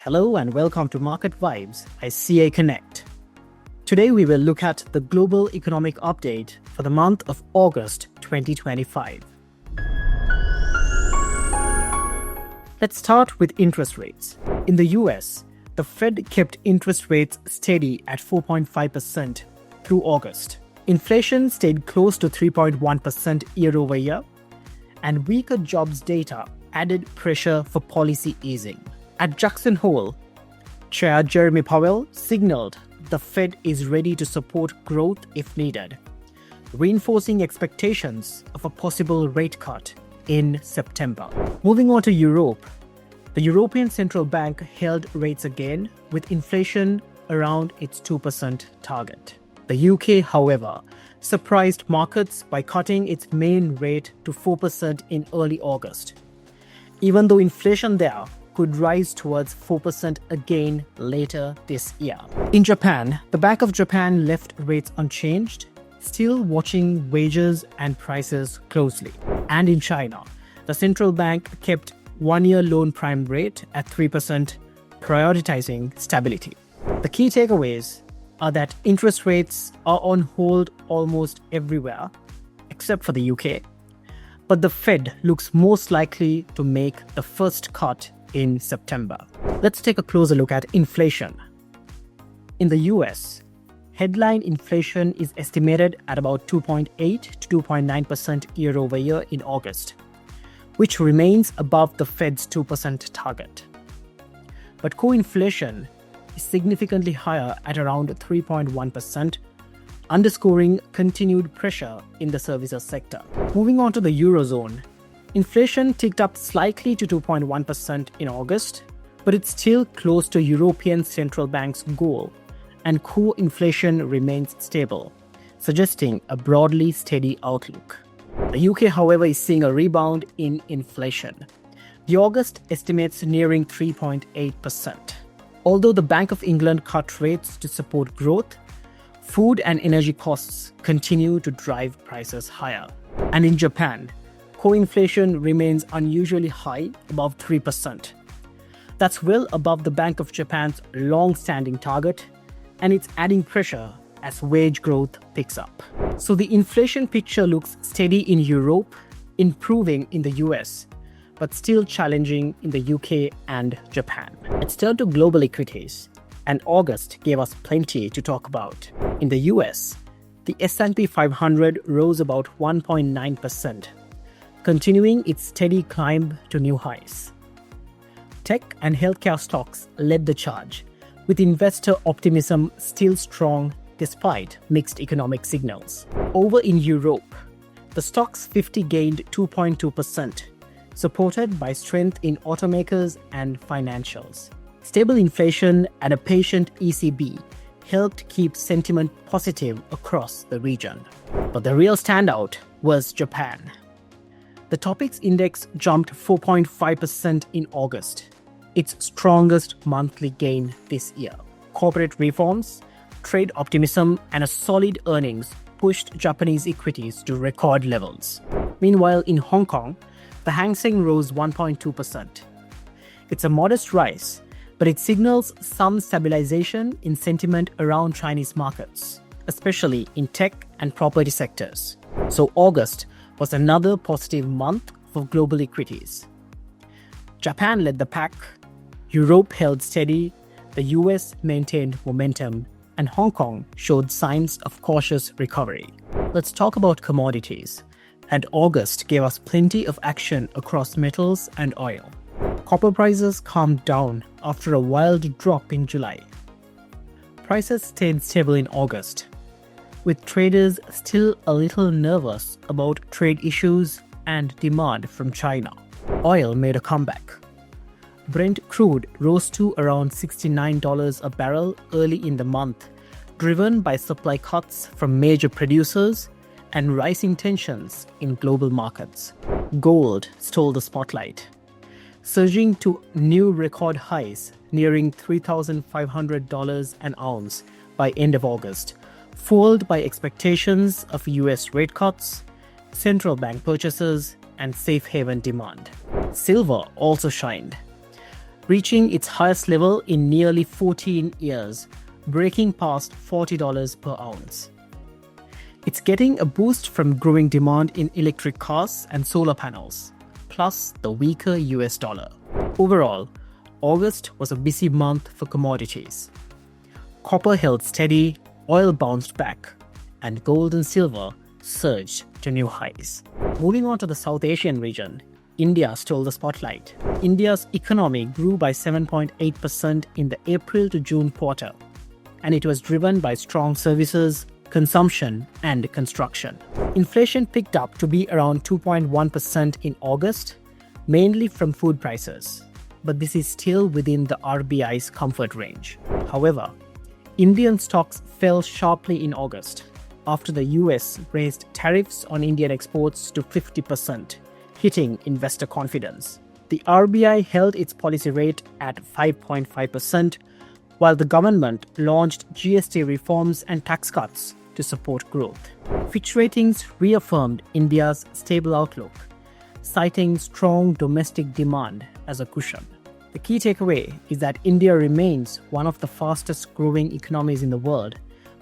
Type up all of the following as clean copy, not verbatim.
Hello and welcome to Market Vibes by CA Connect. Today we will look at the global economic update for the month of August 2025. Let's start with interest rates. In the US, the Fed kept interest rates steady at 4.5% through August. Inflation stayed close to 3.1% year over year, and weaker jobs data added pressure for policy easing. At Jackson Hole, Chair Jeremy Powell signaled the Fed is ready to support growth if needed, reinforcing expectations of a possible rate cut in September. Moving on to Europe, the European Central Bank held rates again with inflation around its 2% target. The UK, however, surprised markets by cutting its main rate to 4% in early August, even though inflation there could rise towards 4% again later this year. In Japan, the Bank of Japan left rates unchanged, still watching wages and prices closely. And in China, the central bank kept one-year loan prime rate at 3%, prioritizing stability. The key takeaways are that interest rates are on hold almost everywhere, except for the UK, but the Fed looks most likely to make the first cut in September. Let's take a closer look at inflation. In the US, headline inflation is estimated at about 2.8 to 2.9% year over year in August, which remains above the Fed's 2% target. But core inflation is significantly higher at around 3.1%, underscoring continued pressure in the services sector. Moving on to the Eurozone, inflation ticked up slightly to 2.1% in August, but it's still close to European Central Bank's goal, and core inflation remains stable, suggesting a broadly steady outlook. The UK, however, is seeing a rebound in inflation. The August estimates nearing 3.8%. Although the Bank of England cut rates to support growth, food and energy costs continue to drive prices higher. And in Japan, core inflation remains unusually high, above 3%. That's well above the Bank of Japan's long-standing target, and it's adding pressure as wage growth picks up. So the inflation picture looks steady in Europe, improving in the US, but still challenging in the UK and Japan. Let's turn to global equities, and August gave us plenty to talk about. In the US, the S&P 500 rose about 1.9%, continuing its steady climb to new highs. Tech and healthcare stocks led the charge, with investor optimism still strong despite mixed economic signals. Over in Europe, the Stoxx 50 gained 2.2%, supported by strength in automakers and financials. Stable inflation and a patient ECB helped keep sentiment positive across the region. But the real standout was Japan. The Topix index jumped 4.5% in August, its strongest monthly gain this year. Corporate reforms, trade optimism, and a solid earnings pushed Japanese equities to record levels. Meanwhile, in Hong Kong, the Hang Seng rose 1.2%. It's a modest rise, but it signals some stabilization in sentiment around Chinese markets, especially in tech and property sectors. So August was another positive month for global equities. Japan led the pack, Europe held steady, the US maintained momentum, and Hong Kong showed signs of cautious recovery. Let's talk about commodities. And August gave us plenty of action across metals and oil. Copper prices calmed down after a wild drop in July. Prices stayed stable in August, with traders still a little nervous about trade issues and demand from China. Oil made a comeback. Brent crude rose to around $69 a barrel early in the month, driven by supply cuts from major producers and rising tensions in global markets. Gold stole the spotlight, surging to new record highs nearing $3,500 an ounce by end of August, fueled by expectations of US rate cuts, central bank purchases, and safe haven demand. Silver also shined. reaching its highest level in nearly 14 years, breaking past $40 per ounce. It's getting a boost from growing demand in electric cars and solar panels, plus the weaker US dollar. Overall, August was a busy month for commodities. Copper held steady, oil bounced back, and gold and silver surged to new highs. Moving on to the South Asian region, India stole the spotlight. India's economy grew by 7.8% in the April to June quarter, and it was driven by strong services, consumption, and construction. Inflation picked up to be around 2.1% in August, mainly from food prices, but this is still within the RBI's comfort range. However, Indian stocks fell sharply in August after the US raised tariffs on Indian exports to 50%, hitting investor confidence. The RBI held its policy rate at 5.5%, while the government launched GST reforms and tax cuts to support growth. Fitch Ratings reaffirmed India's stable outlook, citing strong domestic demand as a cushion. The key takeaway is that India remains one of the fastest growing economies in the world,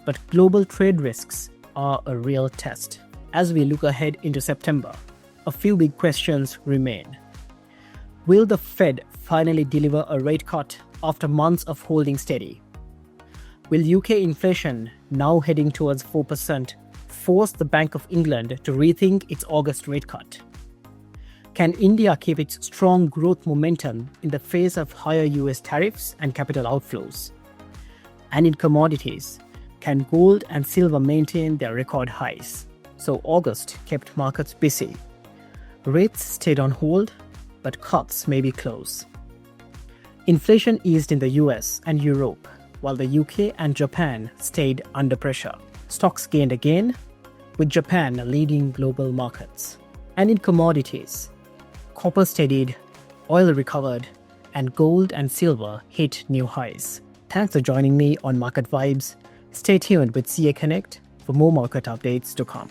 but global trade risks are a real test. As we look ahead into September, a few big questions remain. Will the Fed finally deliver a rate cut after months of holding steady? Will UK inflation, now heading towards 4%, force the Bank of England to rethink its August rate cut? Can India keep its strong growth momentum in the face of higher US tariffs and capital outflows? And in commodities, can gold and silver maintain their record highs? So August kept markets busy. Rates stayed on hold, but cuts may be close. Inflation eased in the US and Europe, while the UK and Japan stayed under pressure. Stocks gained again, with Japan leading global markets. And in commodities, copper steadied, oil recovered, and gold and silver hit new highs. Thanks for joining me on Market Vibes. Stay tuned with CA Connect for more market updates to come.